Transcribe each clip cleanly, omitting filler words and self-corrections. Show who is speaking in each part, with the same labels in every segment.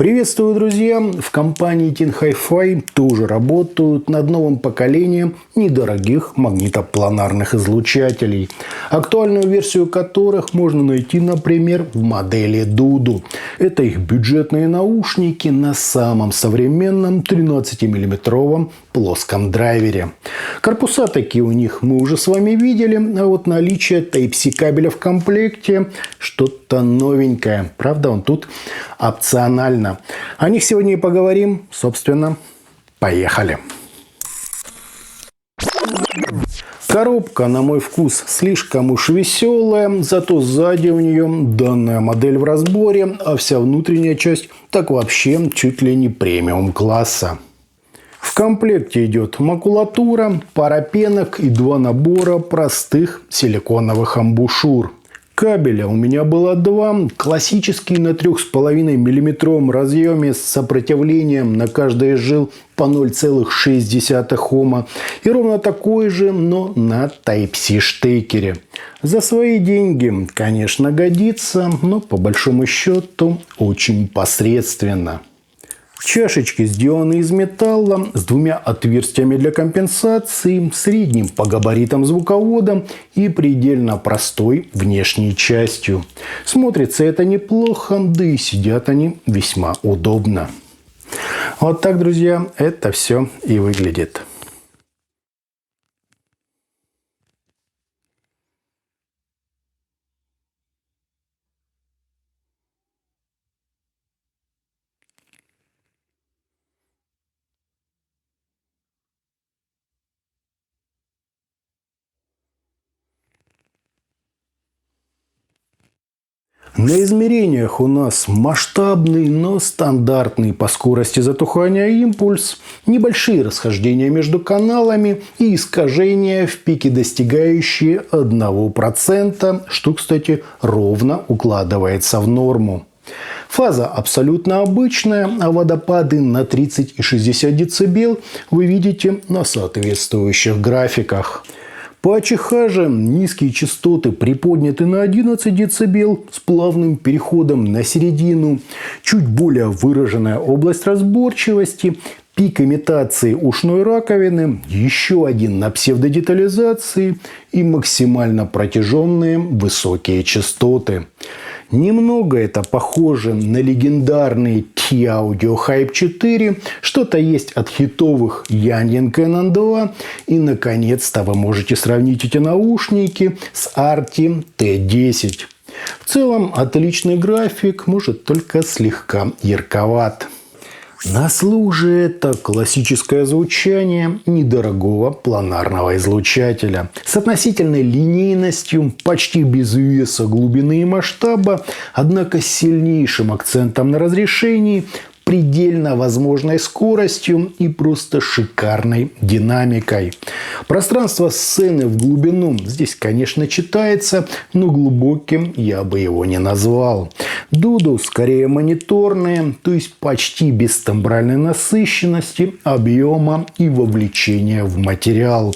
Speaker 1: Приветствую, друзья! В компании Tin Hi-Fi тоже работают над новым поколением недорогих магнитопланарных излучателей, актуальную версию которых можно найти, например, в модели Dudu. Это их бюджетные наушники на самом современном 13-мм плоском драйвере. Корпуса такие у них мы уже с вами видели, а вот наличие Type-C кабеля в комплекте что-то новенькое. Правда, он тут опционально. О них сегодня и поговорим. Собственно, поехали. Коробка, на мой вкус, слишком уж веселая, зато сзади у нее данная модель в разборе, а вся внутренняя часть так вообще чуть ли не премиум класса. В комплекте идет макулатура, пара пенок и два набора простых силиконовых амбушюр. Кабеля у меня было два. Классический на 3,5 мм разъеме с сопротивлением на каждый из жил по 0,6 Ома. И ровно такой же, но на Type-C штекере. За свои деньги, конечно, годится, но по большому счету очень посредственно. Чашечки сделаны из металла с двумя отверстиями для компенсации, средним по габаритам звуководом и предельно простой внешней частью. Смотрится это неплохо, да и сидят они весьма удобно. Вот так, друзья, это все и выглядит. На измерениях у нас масштабный, но стандартный по скорости затухания импульс, небольшие расхождения между каналами и искажения в пике, достигающие 1%, что, кстати, ровно укладывается в норму. Фаза абсолютно обычная, а водопады на 30 и 60 дБ вы видите на соответствующих графиках. По АЧХ же низкие частоты приподняты на 11 дБ с плавным переходом на середину, чуть более выраженная область разборчивости, пик имитации ушной раковины, еще один на псевдодетализации и максимально протяженные высокие частоты. Немного это похоже на легендарный T-Audio Hype 4, что-то есть от хитовых Yanyin Canon 2, и, наконец-то, вы можете сравнить эти наушники с Arti T10. В целом, отличный график, может, только слегка ярковат. На службе это классическое звучание недорогого планарного излучателя с относительной линейностью, почти без веса, глубины и масштаба, однако с сильнейшим акцентом на разрешении, предельно возможной скоростью и просто шикарной динамикой. Пространство сцены в глубину здесь, конечно, читается, но глубоким я бы его не назвал. Dudu скорее мониторные, то есть почти без тембральной насыщенности, объема и вовлечения в материал.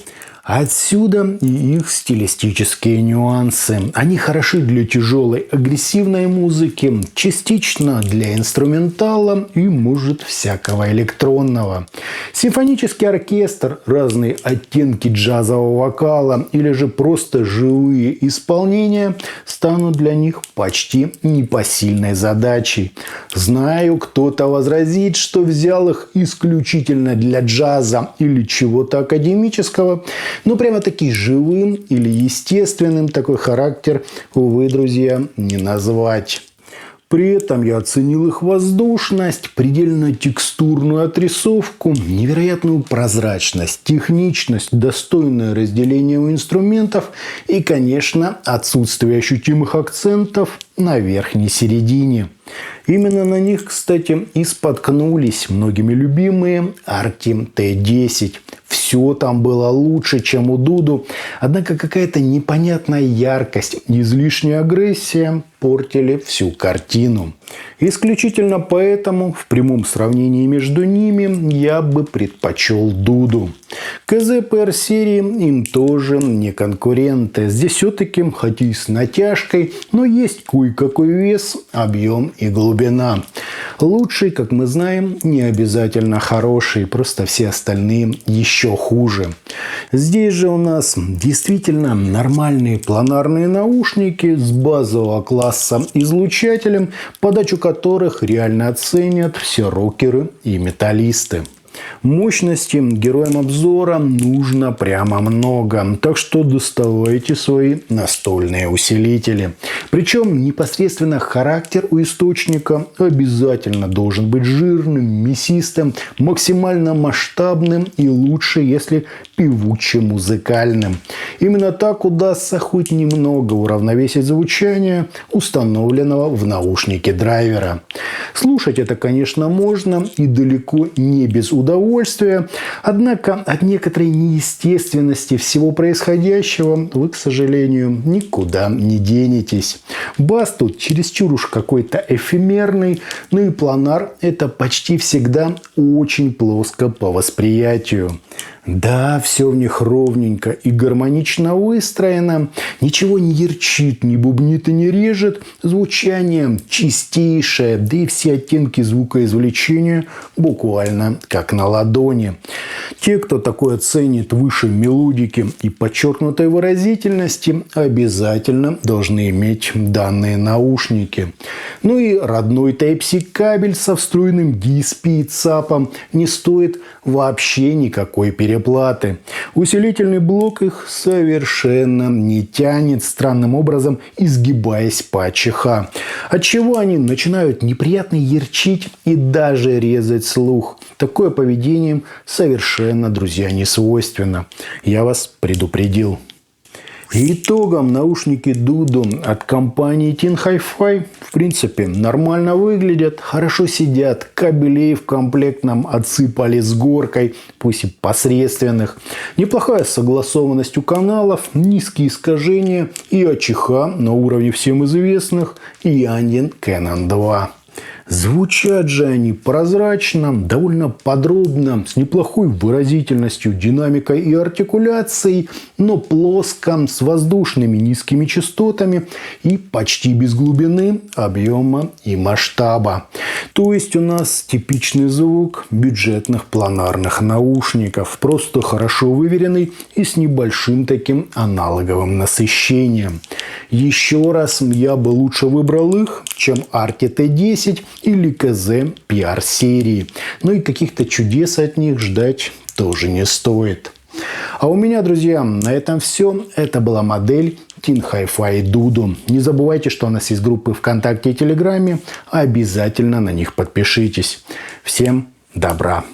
Speaker 1: Отсюда и их стилистические нюансы. Они хороши для тяжелой агрессивной музыки, частично для инструментала и, может, всякого электронного. Симфонический оркестр, разные оттенки джазового вокала или же просто живые исполнения станут для них почти непосильной задачей. Знаю, кто-то возразит, что взял их исключительно для джаза или чего-то академического, но прямо-таки живым или естественным такой характер, увы, друзья, не назвать. При этом я оценил их воздушность, предельно текстурную отрисовку, невероятную прозрачность, техничность, достойное разделение у инструментов и, конечно, отсутствие ощутимых акцентов на верхней середине. Именно на них, кстати, и споткнулись многими любимые Arti T10. Все там было лучше, чем у Dudu, однако какая-то непонятная яркость, излишняя агрессия портили всю картину. Исключительно поэтому в прямом сравнении между ними я бы предпочел Дуду. КЗ PR-серии им тоже не конкуренты. Здесь все-таки, хоть и с натяжкой, но есть кое-какой вес, объем и глубина. Лучший, как мы знаем, не обязательно хороший, просто все остальные еще хуже. Здесь же у нас действительно нормальные планарные наушники с базового класса излучателем, подачу которых реально оценят все рокеры и металлисты. Мощности героям обзора нужно прямо много, так что доставайте свои настольные усилители. Причем непосредственно характер у источника обязательно должен быть жирным, мясистым, максимально масштабным и лучше, если певуче-музыкальным. Именно так удастся хоть немного уравновесить звучание установленного в наушнике драйвера. Слушать это, конечно, можно и далеко не без удовольствия, однако от некоторой неестественности всего происходящего вы, к сожалению, никуда не денетесь. Бас тут чересчур уж какой-то эфемерный, ну и планар это почти всегда очень плоско по восприятию. Да, все в них ровненько и гармонично выстроено. Ничего не ярчит, не бубнит и не режет. Звучание чистейшее, да и все оттенки звукоизвлечения буквально как на ладони. Те, кто такое ценит выше мелодики и подчеркнутой выразительности, обязательно должны иметь данные наушники. Ну и родной Type-C кабель со встроенным DSP и ЦАПом не стоит вообще никакой переплаты. Усилительный блок их совершенно не тянет, странным образом изгибаясь по ЧХ. Отчего они начинают неприятно ярчить и даже резать слух. Такое поведение совершенно, друзья, не свойственно. Я вас предупредил. Итогом наушники Dudu от компании Tin Hi-Fi в принципе нормально выглядят, хорошо сидят, кабелей в комплектном отсыпали с горкой, пусть и посредственных. Неплохая согласованность у каналов, низкие искажения и АЧХ на уровне всем известных Yanin Canon 2. Звучат же они прозрачно, довольно подробно, с неплохой выразительностью, динамикой и артикуляцией, но плоско, с воздушными низкими частотами и почти без глубины, объема и масштаба. То есть у нас типичный звук бюджетных планарных наушников, просто хорошо выверенный и с небольшим таким аналоговым насыщением. Еще раз, я бы лучше выбрал их, чем Arti T10 или КЗ PR-серии. Ну и каких-то чудес от них ждать тоже не стоит. А у меня, друзья, на этом все. Это была модель Tin Hi-Fi Dudu. Не забывайте, что у нас есть группы ВКонтакте и Телеграме. Обязательно на них подпишитесь. Всем добра!